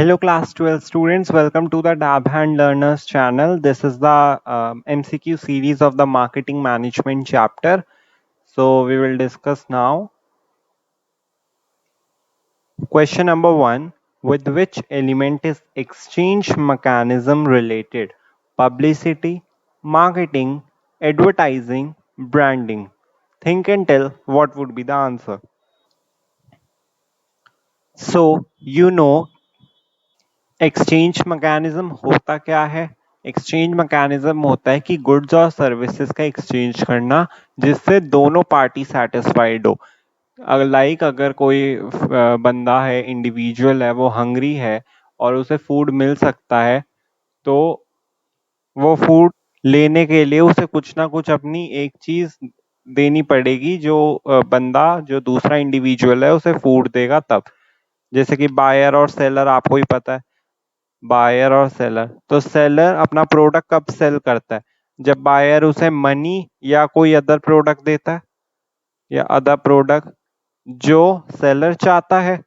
Hello, class 12 students. Welcome to the Dab Hand Learners channel. This is the MCQ series of the marketing management chapter. So, we will discuss now. Question number 1. With which element is exchange mechanism related? Publicity, marketing, advertising, branding. Think and tell what would be the answer. So, exchange mechanism होता क्या है? Exchange mechanism होता है कि goods और services का exchange करना जिससे दोनों पार्टी सेटिस्फाइड हो। लाइक अगर कोई बंदा है, इंडिविजुअल है, वो हंग्री है और उसे फूड मिल सकता है, तो वो फूड लेने के लिए उसे कुछ ना कुछ अपनी एक चीज देनी पड़ेगी, जो बंदा जो दूसरा इंडिविजुअल है उसे फूड देगा तब। जैसे कि बायर और सेलर, आपको ही पता है, बायर और सेलर। तो सेलर अपना प्रोडक्ट कब सेल करता है? जब बायर उसे मनी या कोई अदर प्रोडक्ट देता है, या अदर प्रोडक्ट जो सेलर चाहता है।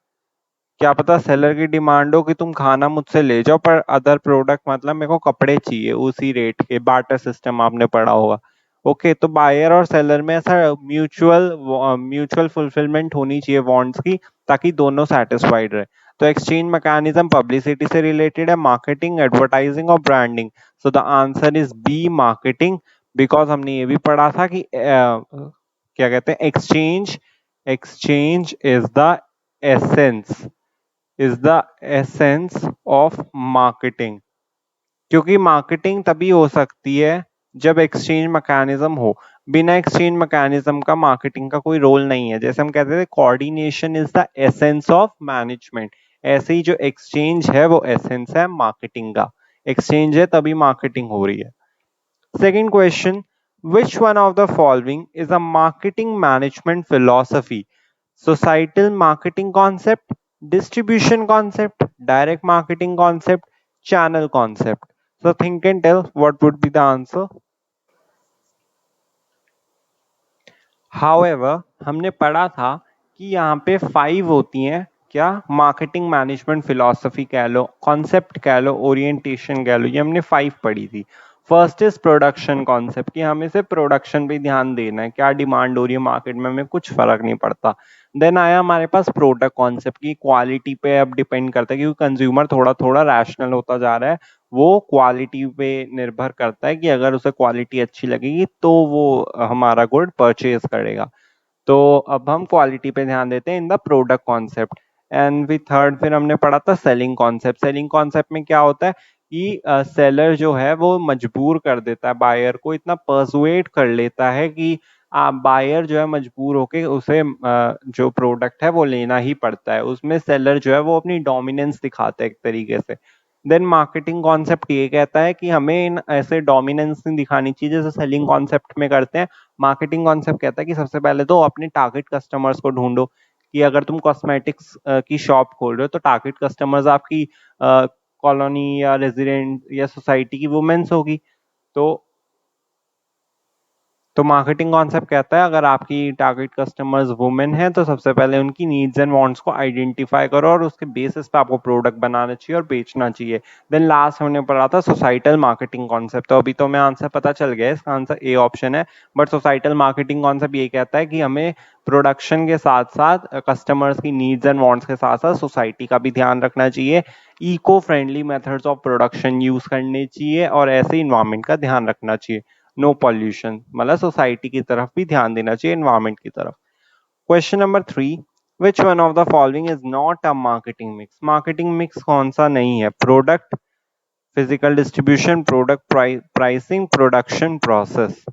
क्या पता सेलर की डिमांड हो कि तुम खाना मुझसे ले जाओ, पर अदर प्रोडक्ट मतलब मेरे को कपड़े चाहिए उसी रेट के, बार्टर सिस्टम आपने पढ़ा होगा। ओके, तो बायर और सेलर में ऐसा म्यूचुअल म्यूचुअल फुलफिलमेंट होनी चाहिए वांट्स की, ताकि दोनों सेटिस्फाइड रहे। तो एक्सचेंज मैकेनिज्म पब्लिसिटी से रिलेटेड है, मार्केटिंग, एडवर्टाइजिंग और branding. So the answer is B, marketing. Because हमने ये भी पढ़ा था कि क्या कहते हैं, exchange exchange essence is the essence of marketing. क्योंकि मार्केटिंग तभी हो सकती है जब एक्सचेंज मैकेनिज्म हो। बिना एक्सचेंज मैकेनिज्म का मार्केटिंग का कोई रोल नहीं है। जैसे हम कहते थे coordination is the essence of management, ऐसे ही जो एक्सचेंज है वो एसेंस है मार्केटिंग का। एक्सचेंज है तभी मार्केटिंग हो रही है। Second question, which one of the following is a marketing management philosophy? Societal marketing concept, distribution concept, direct marketing concept, channel concept. So think and tell what would be the answer. However, हमने पढ़ा था कि यहाँ पे 5 होती हैं। क्या? Marketing management philosophy कह लो, कॉन्सेप्ट कह लो, ओरिएंटेशन कह लो, ये हमने 5 पढ़ी थी। फर्स्ट इज प्रोडक्शन कॉन्सेप्ट, कि हमें से प्रोडक्शन पे ध्यान देना है, क्या डिमांड हो रही है मार्केट में, हमें कुछ फर्क नहीं पड़ता। देन आया हमारे पास प्रोडक्ट कॉन्सेप्ट, की क्वालिटी पे अब डिपेंड करता है, क्योंकि कंज्यूमर थोड़ा थोड़ा रैशनल होता जा रहा है। वो क्वालिटी पे निर्भर करता है कि अगर उसे क्वालिटी अच्छी लगेगी तो वो हमारा गुड परचेज करेगा। तो अब हम क्वालिटी पे ध्यान देते हैं in the product concept. And with third फिर हमने पढ़ा था सेलिंग कॉन्सेप्ट। सेलिंग कॉन्सेप्ट में क्या होता है कि सेलर जो है वो मजबूर कर देता है बायर को, इतना परसुएट कर लेता है कि बायर जो है मजबूर होके उसे जो प्रोडक्ट है वो लेना ही पड़ता है। उसमें सेलर जो है वो अपनी डोमिनेंस दिखाता है एक तरीके से। देन मार्केटिंग कॉन्सेप्ट ये कहता है कि हमें इन ऐसे डोमिनेंस नहीं दिखानी चाहिए जैसे सेलिंग कॉन्सेप्ट में करते हैं। मार्केटिंग कॉन्सेप्ट कहता है कि सबसे पहले तो अपने टारगेट कस्टमर्स को ढूंढो, कि अगर तुम कॉस्मेटिक्स की शॉप खोल रहे हो तो टारगेट कस्टमर्स आपकी कॉलोनी या रेजिडेंट या सोसाइटी की वुमेन्स होगी। तो मार्केटिंग कॉन्सेप्ट कहता है अगर आपकी टारगेट कस्टमर्स वुमेन है तो सबसे पहले उनकी नीड्स एंड वांट्स को आइडेंटिफाई करो और उसके बेसिस पे आपको प्रोडक्ट बनाना चाहिए और बेचना चाहिए। देन लास्ट हमने पढ़ा था सोसाइटल मार्केटिंग कॉन्सेप्ट। तो अभी तो मैं आंसर पता चल गया, इसका आंसर ए ऑप्शन है। बट सोसाइटल मार्केटिंग कॉन्सेप्ट ये कहता है कि हमें प्रोडक्शन के साथ साथ कस्टमर्स की नीड्स एंड वांट्स के साथ साथ सोसाइटी का भी ध्यान रखना चाहिए, eco friendly methods of production use करने चाहिए और ऐसे इन्वायरमेंट का ध्यान रखना चाहिए। नो पॉल्यूशन, मतलब सोसाइटी की तरफ भी ध्यान देना चाहिए, एनवायरमेंट की तरफ। Question number 3, which one of the following is not a marketing mix? Marketing mix कौन सा नहीं है? Product, physical distribution, product pricing, production process.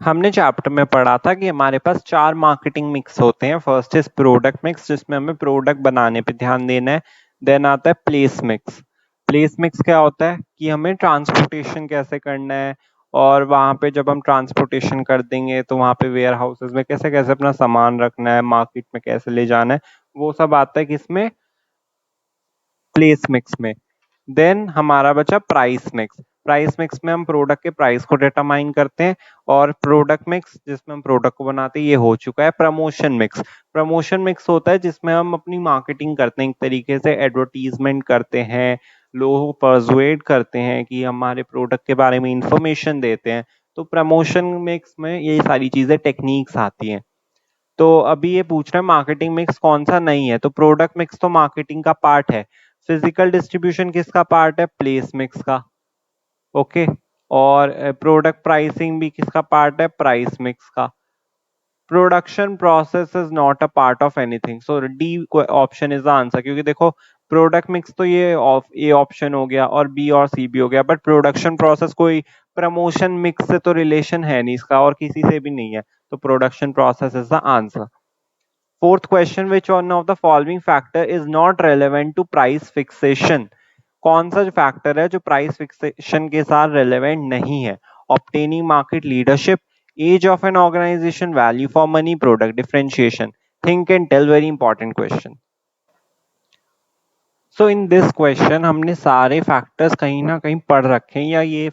हमने चैप्टर में पढ़ा था कि हमारे पास 4 मार्केटिंग मिक्स होते हैं। फर्स्ट इज प्रोडक्ट मिक्स, जिसमें हमें प्रोडक्ट बनाने पे ध्यान देना है। देन आता है प्लेस मिक्स। प्लेस मिक्स क्या होता है कि हमें ट्रांसपोर्टेशन कैसे करना है, और वहां पे जब हम ट्रांसपोर्टेशन कर देंगे तो वहां पे वेयर हाउसेस में कैसे कैसे अपना सामान रखना है, मार्केट में कैसे ले जाना है, वो सब आता है किसमें? प्लेस मिक्स में। देन हमारा बचा प्राइस मिक्स। प्राइस मिक्स में हम प्रोडक्ट के प्राइस को डिटरमाइन करते हैं, और प्रोडक्ट मिक्स जिसमें हम प्रोडक्ट को बनाते हैं ये हो चुका है। प्रमोशन मिक्स, प्रमोशन मिक्स होता है जिसमें हम अपनी मार्केटिंग करते हैं, एक तरीके से एडवर्टीजमेंट करते हैं, लोगों को परसुएड करते हैं कि हमारे प्रोडक्ट के बारे में इंफॉर्मेशन देते हैं। तो प्रमोशन मिक्स में ये सारी चीजें टेक्निक्स आती हैं। तो अभी ये पूछ रहे हैं मार्केटिंग मिक्स कौन सा नहीं है, तो प्रोडक्ट मिक्स तो मार्केटिंग का पार्ट है। फिजिकल डिस्ट्रीब्यूशन किसका पार्ट है? प्लेस मिक्स का। ओके। और प्रोडक्ट प्राइसिंग भी किसका पार्ट है? प्राइस मिक्स का। Production process is not a part of anything, so D option is the answer. क्योंकि देखो प्रोडक्ट मिक्स तो ये ए ऑप्शन हो गया और बी और सी भी हो गया, बट प्रोडक्शन प्रोसेस कोई प्रमोशन मिक्स से तो रिलेशन है नहीं इसका, और किसी से भी नहीं है, तो production process is the answer. Fourth question, which one of the following factor is not relevant to price fixation? कौन सा फैक्टर है जो प्राइस फिक्सेशन के साथ रेलेवेंट नहीं है? Obtaining market leadership, age of an organization, value for money, product differentiation. Think and tell, very important question. So in this question हमने सारे फैक्टर्स कहीं ना कहीं पढ़ रखे हैं, या ये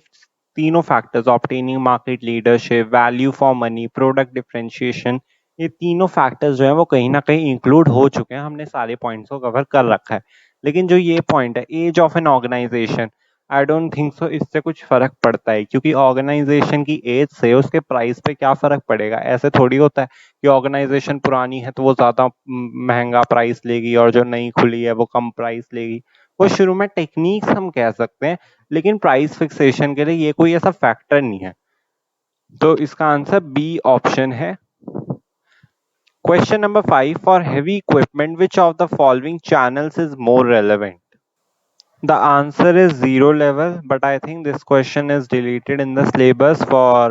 तीनों factors obtaining market leadership, value for money, product differentiation, ये तीनों फैक्टर्स जो है वो कहीं ना कहीं इंक्लूड हो चुके हैं, हमने सारे पॉइंट्स को कवर कर रखा है। लेकिन जो ये पॉइंट है age of an organization, I don't think so इससे कुछ फर्क पड़ता है, क्योंकि ऑर्गेनाइजेशन की एज से उसके प्राइस पे क्या फर्क पड़ेगा? ऐसे थोड़ी होता है कि ऑर्गेनाइजेशन पुरानी है तो वो ज्यादा महंगा प्राइस लेगी और जो नई खुली है वो कम प्राइस लेगी। वो शुरू में टेक्निक्स हम कह सकते हैं, लेकिन प्राइस फिक्सेशन के लिए ये कोई ऐसा फैक्टर नहीं है। तो इसका आंसर बी ऑप्शन है। Question number 5, for heavy equipment which of the following channels is more relevant? The answer is zero level, but I think this question is deleted in the syllabus for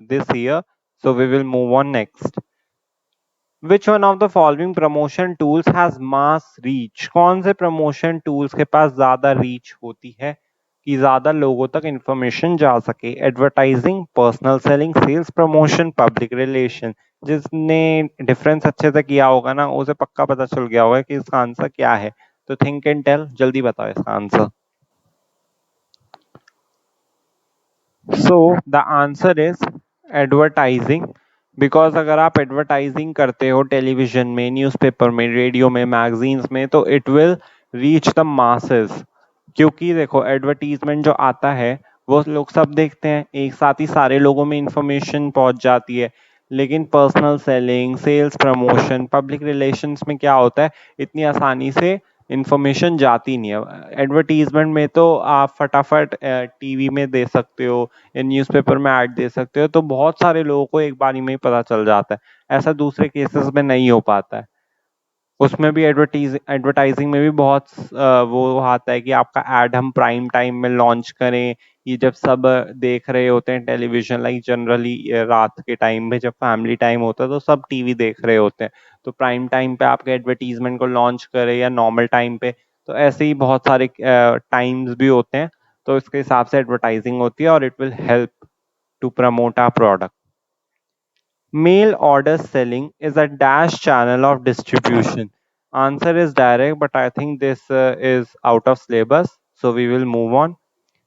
this year. So we will move on next. Which one of the following promotion tools has mass reach? कौन से promotion tools के पास ज्यादा reach होती है कि ज्यादा लोगों तक information जा सके? Advertising, personal selling, sales promotion, public relation। जिसने डिफरेंस अच्छे से किया होगा ना उसे पक्का पता चल गया होगा कि इसका आंसर क्या है। तो थिंक एंड टेल, जल्दी बताओ इसका answer. So the answer is advertising. Because अगर आप एडवर्टाइजिंग करते हो टेलीविजन में, न्यूज़पेपर में, रेडियो में, मैगजीन्स में, तो it will reach the masses. क्योंकि देखो एडवर्टीजमेंट जो आता है वो लोग सब देखते हैं, एक साथ ही सारे लोगों में इंफॉर्मेशन पहुंच जाती है। लेकिन personal selling, sales promotion, public relations में क्या होता है, इतनी आसानी से इंफॉर्मेशन जाती नहीं है। एडवर्टीजमेंट में तो आप फटाफट टीवी में दे सकते हो या न्यूज़पेपर में ऐड दे सकते हो, तो बहुत सारे लोगों को एक बार में ही पता चल जाता है। ऐसा दूसरे केसेस में नहीं हो पाता है। उसमें भी एडवर्टाइजिंग में भी बहुत वो आता है कि आपका ऐड हम प्राइम टाइम में लॉन्च करें। ये जब सब देख रहे होते हैं टेलीविजन, लाइक जनरली रात के टाइम में जब फैमिली टाइम होता है तो सब टीवी देख रहे होते हैं, तो प्राइम टाइम पे आपके एडवर्टीजमेंट को लॉन्च करें या नॉर्मल टाइम पे, तो ऐसे ही बहुत सारे टाइम्स भी होते हैं, तो इसके हिसाब से एडवर्टाइजिंग होती है और it will help to promote our product. Mail order selling is a dash channel of distribution. Answer is direct, but I think this is out of syllabus, so we will move on.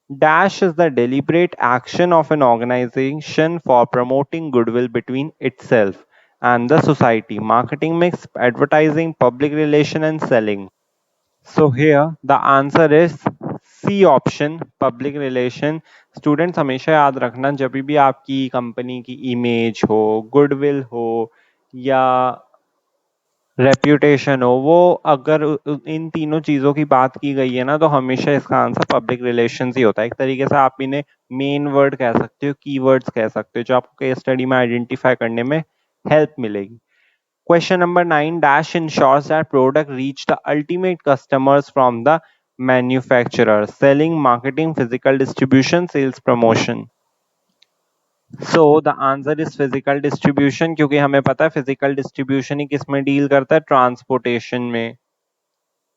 Dash is the deliberate action of an organization for promoting goodwill between itself and the society. Marketing mix, advertising, public relation, and selling. So here the answer is C option, public relation. Students हमेशा याद रखना, जब भी आपकी company की image हो, goodwill हो या रेप्यूटेशन हो, वो अगर इन तीनों चीजों की बात की गई है ना, तो हमेशा इसका आंसर पब्लिक रिलेशंस ही होता है। एक तरीके से आप इन्हें मेन वर्ड कह सकते हो, कीवर्ड्स कह सकते हो, जो आपको केस स्टडी में आइडेंटिफाई करने में हेल्प मिलेगी। Question number 9, dash ensures that product reach the ultimate customers from the manufacturer. Selling, marketing, physical distribution, sales promotion. So the answer is physical distribution, क्योंकि हमें पता है physical distribution ही किस में डील करता है? ट्रांसपोर्टेशन में,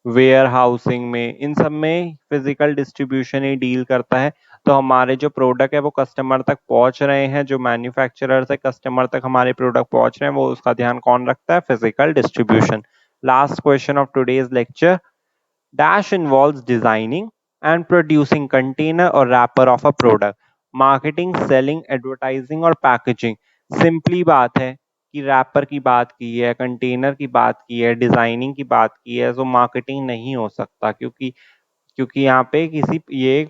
वेयर हाउसिंग में, इन सब में फिजिकल डिस्ट्रीब्यूशन ही डील करता है। तो हमारे जो प्रोडक्ट है वो कस्टमर तक पहुंच रहे हैं, जो मैन्युफैक्चरर से कस्टमर तक हमारे प्रोडक्ट पहुंच रहे हैं, वो उसका ध्यान कौन रखता है? Physical distribution. Last question of today's lecture, dash involves designing, and producing container or wrapper of a product. Marketing, selling, advertising और packaging. Simply बात है कि रैपर की बात की है, कंटेनर की बात की है, डिजाइनिंग की बात की है, तो मार्केटिंग नहीं हो सकता, क्योंकि क्योंकि यहाँ पे किसी ये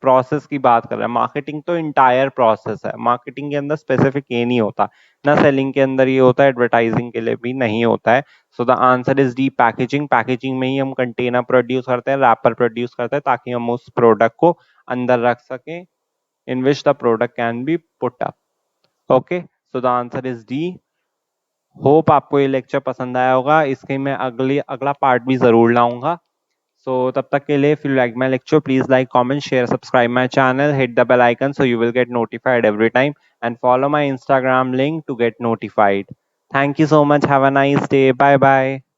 प्रोसेस की बात कर रहा है। मार्केटिंग तो इंटायर प्रोसेस है, मार्केटिंग के अंदर स्पेसिफिक ये नहीं होता ना, सेलिंग के अंदर ये होता है, एडवर्टाइजिंग के लिए भी नहीं होता है। सो the answer is D, packaging. Packaging में ही हम कंटेनर प्रोड्यूस करते हैं, रैपर प्रोड्यूस करते हैं, ताकि हम उस प्रोडक्ट को अंदर रख सकें, in which the product can be put up. Okay, so the answer is D. Hope आपको ये लेक्चर पसंद आया होगा, इसके मैं अगला पार्ट भी जरूर लाऊंगा। So तब तक के लिए, if you like my lecture, please like, comment, share, subscribe my channel, hit the bell icon so you will get notified every time, and follow my Instagram link to get notified. Thank you so much. Have a nice day. Bye bye.